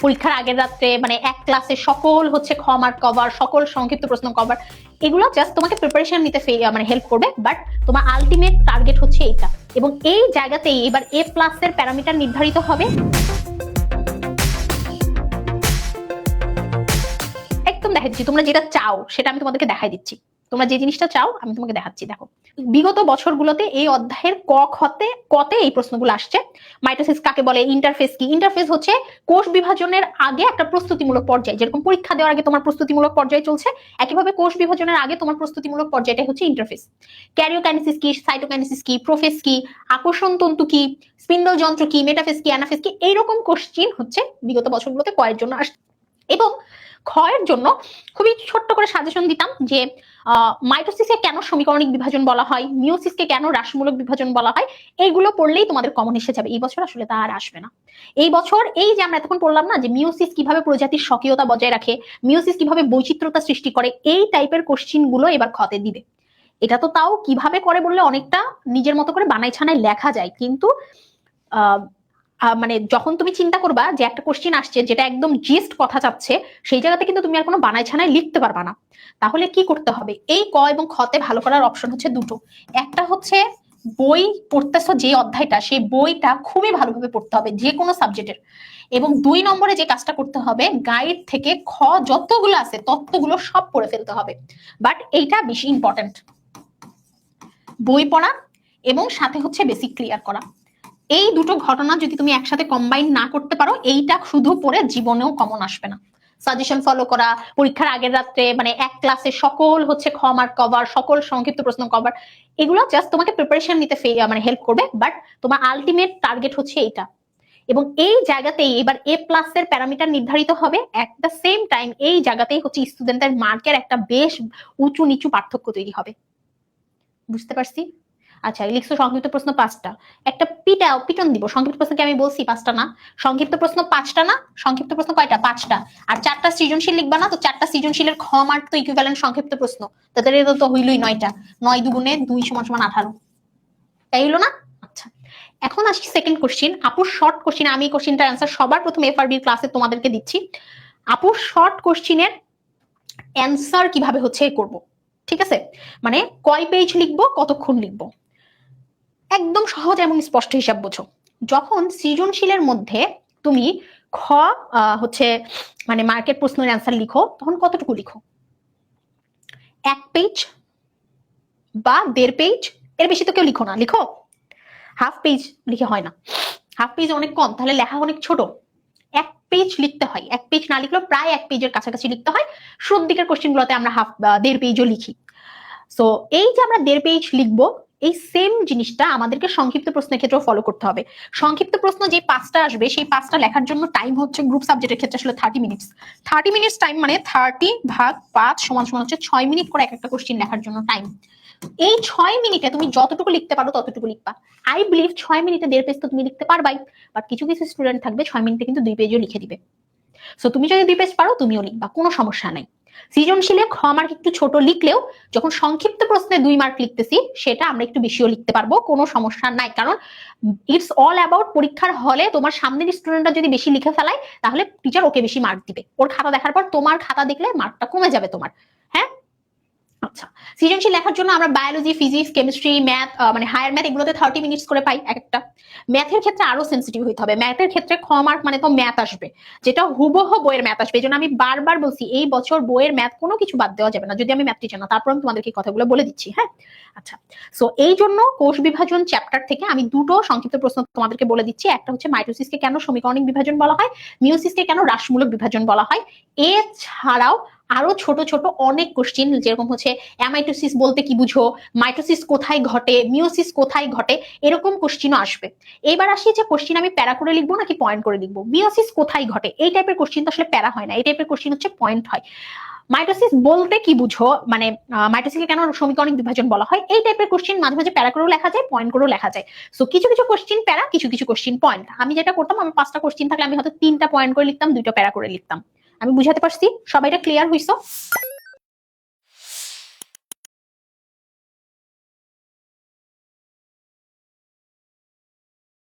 পরীক্ষার আগের রাত্রে মানে এক ক্লাসে সকল হচ্ছে খ মার্ক কভার, সকল সংক্ষিপ্ত প্রশ্ন কভার, এগুলো জাস্ট তোমাকে প্রিপারেশন নিতে মানে হেল্প করবে, বাট তোমার আলটিমেট টার্গেট হচ্ছে এইটা। এবং এই জায়গাতেই এবার এ প্লাস এর প্যারামিটার নির্ধারিত হবে। একদম দেখাই দিচ্ছি, তোমরা যেটা চাও সেটা আমি তোমাদেরকে দেখাই দিচ্ছি। তোমরা যে জিনিসটা চাও আমি তোমাকে দেখাচ্ছি। দেখো, বিগত বছরগুলোতে এই অধ্যায়ের কতে এই প্রশ্নগুলো আসছে। মাইটোসিস কাকে বলে, ইন্টারফেস কি? ইন্টারফেস হচ্ছে কোষ বিভাজনের আগে একটা প্রস্তুতিমূলক পর্যায়, যেরকম পরীক্ষা দেওয়ার আগে তোমার প্রস্তুতিমূলক পর্যায় চলছে, একইভাবে কোষ বিভাজনের আগে তোমার প্রস্তুতিমূলক পর্যায়টাই হচ্ছে ইন্টারফেস। ক্যারিওকাইনেসিস কি, সাইটোকাইনেসিস কি, প্রোফেস কি, আকর্ষণ তন্তু কি, স্পিন্ডল যন্ত্র কি, মেটাফেস কি, অ্যানাফেস কি, এইরকম কোশ্চিন হচ্ছে বিগত বছরগুলোতে কয়ের জন্য আসছে। এবং ক্ষয়ের জন্য খুবই ছোট্ট করে সাজেশন দিতাম যে মাইটোসিসকে কেন সমীকরণিক বিভাজন বলা হয়, মিওসিসকে কেন রাশিমূলক বিভাজন বলা হয়, এইগুলো পড়লেই তোমাদের কমন এসে যাবে। এই বছর আসলে তা আর আসবে না। এই বছর এই যে আমরা এতক্ষণ পড়লাম না যে মিওসিস কিভাবে প্রজাতির স্বকীয়তা বজায় রাখে, মিওসিস কিভাবে বৈচিত্র্যতা সৃষ্টি করে, এই টাইপের কোশ্চিন গুলো এবার খতে দিবে। এটা তো তাও কিভাবে করে বললে অনেকটা নিজের মতো করে বানাই ছানায় লেখা যায়, কিন্তু মানে যখন তুমি চিন্তা করবা যে একটা কোশ্চিন আসছে যেটা একদম জিস্ট কথা চাচ্ছে, সেই জায়গাতে কিন্তু তুমি আর কোনো বানাই ছানায় লিখতে পারবা না। তাহলে কি করতে হবে? এই ক এবং খতে ভালো করার অপশন হচ্ছে দুটো। একটা হচ্ছে বই পড়তেছো যে অধ্যায়টা, সেই বইটা খুবই ভালোভাবে পড়তে হবে যে কোনো সাবজেক্টের। এবং 2 নম্বরে যে কাজটা করতে হবে, গাইড থেকে খ যতগুলো আছে ততগুলো সব পড়ে ফেলতে হবে। বাট এইটা বেশি ইম্পর্টেন্ট, বই পড়া এবং সাথে হচ্ছে বেসিক ক্লিয়ার করা। এই দুটো ঘটনা যদি তুমি একসাথে কম্বাইন না করতে পারো, এইটা শুধু পড়ে জীবনেও কমন আসবে না। সাজেশন ফলো করা, পরীক্ষার আগের রাত্রে মানে এক ক্লাসে সকল হচ্ছে খ মার্ক কভার, সকল সংক্ষিপ্ত প্রশ্ন কভার, এগুলো জাস্ট তোমাকে প্রিপারেশন নিতে মানে হেল্প করবে, বাট তোমার আলটিমেট টার্গেট হচ্ছে এইটা। এবং এই জায়গাতেই এবার এ প্লাস এর প্যারামিটার নির্ধারিত হবে। এট দ্য সেম টাইম এই জায়গাতেই হচ্ছে স্টুডেন্টের মার্কের একটা বেশ উঁচু নিচু পার্থক্য তৈরি হবে। বুঝতে পারছি? আচ্ছা, লিখছো সংক্ষিপ্ত প্রশ্ন 5টা, একটা পিটন দিব। সংক্ষিপ্ত প্রশ্ন কি আমি বলছি 5টা না? সংক্ষিপ্ত প্রশ্ন 5টা না? সংক্ষিপ্ত প্রশ্ন কয়টা? 5টা। আর 4টা সৃজনশীল লিখবা না? তো 4টা সৃজনশীলের খ মার্ক তো ইকুইভ্যালেন্ট সংক্ষিপ্ত প্রশ্ন, তাদের তো হইলই 9টা। 9 দুগুণে 2 = 18, তাই হলো না? আচ্ছা, এখন আসি সেকেন্ড কোশ্চিন। আপুর শর্ট কোশ্চিন, আমি কোশ্চিনটার অ্যান্সার সবার প্রথম এফআরবির ক্লাসে তোমাদেরকে দিচ্ছি। আপুর শর্ট কোশ্চিনের অ্যান্সার কিভাবে হচ্ছে করব, ঠিক আছে? মানে কয় পেজ লিখবো, কতক্ষণ লিখবো, একদম সহজ এবং স্পষ্ট হিসাব বোঝো। যখন সৃজনশীলের মধ্যে তুমি খ হচ্ছে মানে মার্কেট প্রশ্নের অ্যান্সার লিখো, তখন কতটুকু লিখো? 1 পেজ বা 1.5 পেজ, এর বেশি তো কেউ লিখো না। লিখো হাফ পেজ, লিখে হয় না। হাফ পেজ অনেক কম, তাহলে লেখা অনেক ছোট। 1 পেজ লিখতে হয়, 1 পেজ না লিখলেও প্রায় 1 পেজের কাছাকাছি লিখতে হয়। শুরুর দিকের কোশ্চেন গুলোতে আমরা 1.5 পেজও লিখি। সো এই যে আমরা 1.5 পেজ লিখবো, এই সেম জিনিসটা আমাদেরকে সংক্ষিপ্ত প্রশ্নের ক্ষেত্রেও ফলো করতে হবে। সংক্ষিপ্ত প্রশ্ন যে 5টা আসবে, সেই 5টা লেখার জন্য টাইম হচ্ছে গ্রুপ সাবজেক্টের ক্ষেত্রে আসলে 30 মিনিটস। 30 মিনিটস টাইম মানে 30 ভাগ 5 = হচ্ছে 6 মিনিট করে একটা কোশ্চেন লেখার জন্য টাইম। এই 6 মিনিটে তুমি যতটুকু লিখতে পারো ততটুকু লিখবা। আই বিলিভ 6 মিনিটে 1.5 পেজ তো তুমি লিখতে পারবাই, বাট কিছু কিছু স্টুডেন্ট থাকবে 6 মিনিটে কিন্তু 2 পেজও লিখে দিবে। সো তুমি যদি 2 পেজ পারো তুমিও লিখবা, কোনো সমস্যা নাই। সৃজনশীলে খ মার্ক একটু ছোট লিখলেও যখন সংক্ষিপ্ত প্রশ্নে 2 মার্ক লিখতেছি, সেটা আমরা একটু বেশিও লিখতে পারবো, কোনো সমস্যা নাই। কারণ ইটস অল অ্যাবাউট পরীক্ষার হলে তোমার সামনের স্টুডেন্টরা যদি বেশি লিখে ফেলায়, তাহলে টিচার ওকে বেশি মার্ক দিবে। ওর খাতা দেখার পর তোমার খাতা দেখলে মার্কটা কমে যাবে তোমার। হ্যাঁ, আচ্ছা, সৃজনশীল লেখার জন্য আমরা বায়োলজি, ফিজিক্স, কেমিস্ট্রি, ম্যাথ মানে হায়ার ম্যাথ এগুলোতে 30 মিনিটস করে পাই এক একটা। ম্যাথের ক্ষেত্রে আরো সেন্সিটিভ হইতে হবে। ম্যাথের ক্ষেত্রে খ মার্ক মানে তো ম্যাথ আসবে, যেটা হুবহু বইয়ের ম্যাথ আসবে। এই জন্য আমি বারবার বলছি এই বছর বইয়ের ম্যাথ কোনো কিছু বাদ দেওয়া যাবে না, যদি আমি ম্যাথ টিচার না, তারপর আমি তোমাদেরকে কথাগুলো বলে দিচ্ছি। হ্যাঁ, আচ্ছা, সো এই জন্য কোষ বিভাজন চ্যাপ্টার থেকে আমি দুটো সংক্ষিপ্ত প্রশ্ন তোমাদেরকে বলে দিচ্ছি। একটা হচ্ছে মাইটোসিসকে কেন সমীকরণিক বিভাজন বলা হয়, মিওসিসকে কেন রাশিমূলক বিভাজন বলা হয়। এছাড়াও আরো ছোট ছোট অনেক কোশ্চিন, যেরকম হচ্ছে অ্যামাইটোসিস বলতে কি বুঝো, মাইটোসিস কোথায় ঘটে, মিওসিস কোথায় ঘটে, এরকম কোশ্চিনও আসবে। এবার আসি যে কোশ্চিন আমি প্যারা করে লিখবো নাকি পয়েন্ট করে লিখবো। মিওসিস কোথায় ঘটে এই টাইপের কোশ্চিন তো আসলে প্যারা হয় না, এই টাইপের কোশ্চিন হচ্ছে পয়েন্ট হয়। মাইটোসিস বলতে কি বুঝো, মানে মাইটোসিসকে কেন সমীকরণিক বিভাজন বলা হয়, এই টাইপের কোশ্চিন মাঝে মাঝে প্যারা করেও লেখা যায়, পয়েন্ট করেও লেখা যায়। সো কিছু কিছু কোশ্চিন প্যারা, কিছু কিছু কোশ্চিন পয়েন্ট। আমি যেটা করতাম, আমার 5টা কোশ্চিন থাকলে আমি হয়তো 3টা পয়েন্ট করে লিখতাম, 2টা প্যারা করে লিখতাম। আমি বুঝাতে পারছি? সবাই এটা ক্লিয়ার হইছো?